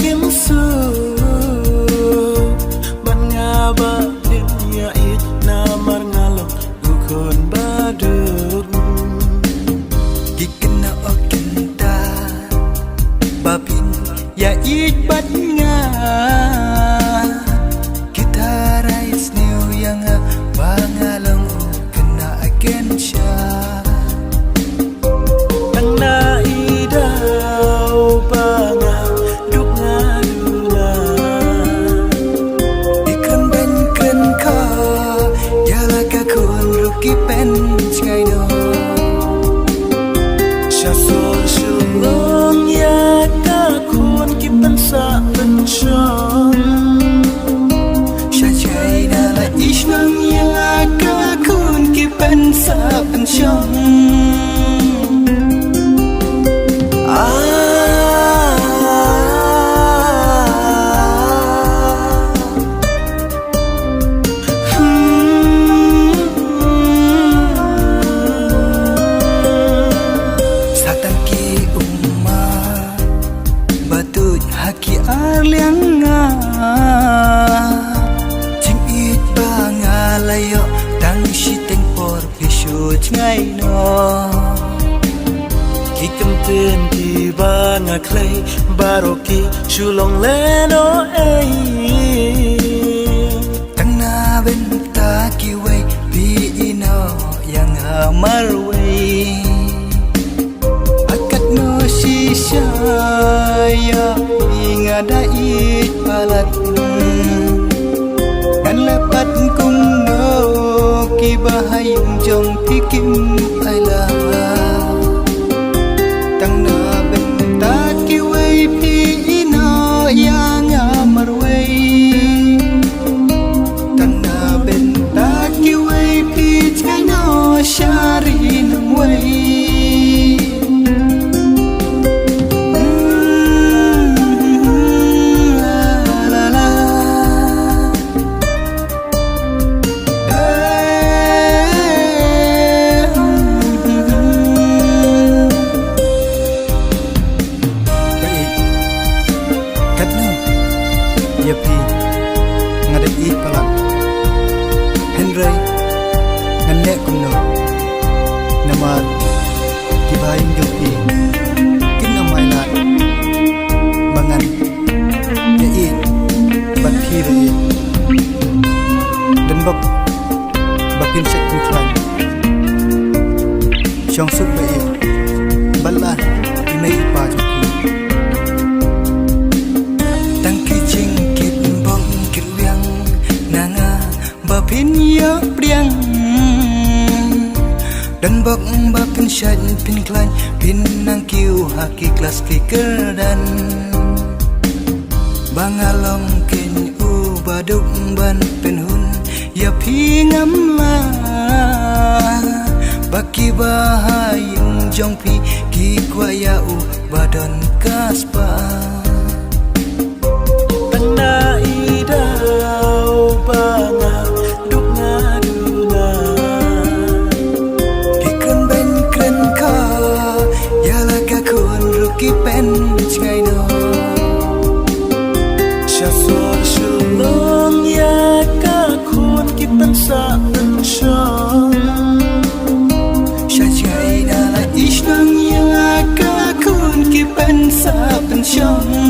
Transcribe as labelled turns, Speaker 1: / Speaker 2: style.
Speaker 1: kimsu ban ngaba dia it namar ngalok ukon baduk
Speaker 2: dikena okenta babin ya it bat nga kita rais new yang bangalong kena agensya
Speaker 1: ang naidaw banga duk ngadula
Speaker 2: ikan ben ken ka yala ka kun ruki pen ngai no
Speaker 1: Syasol syulong ya kakun kipan sa pensyong
Speaker 2: Syajai nala isnang ya kakun kipan sa pensyong haki arliang nga ching it ba nga layo tang shiteng por pisut ngai no
Speaker 1: Kikam tin ki ba nga clay baroki syulong leno ay
Speaker 2: tang na benta ki wei pi ino yang hamar wei akat no shisha ya ngada it palat kan lepat kum no ki bahayung jong pikim aila tang na benta ki wei pi ino yang amar wei tang na benta ki wei pi chai no shari nam wei Yapi ngada it palang Henry nganek kumno namar kibayang yopi kin namay lat bangan ya it bat pira it dan bakin sek miklan syong suk ba it balan imay ipa joki pin ya priang dan bak pin shan pin klan pin nang kiu haki kelas kiker dan bangalong kin u baduk ban pin hun ya pingam la baki bahayung jong pi ki kwaya u badan kaspa
Speaker 1: tanda idau banga
Speaker 2: pen ngai no
Speaker 1: Syasol syulong ya kakun kipan sa pensyong
Speaker 2: Syajai nala isnang ya kakun kipan sa pensyong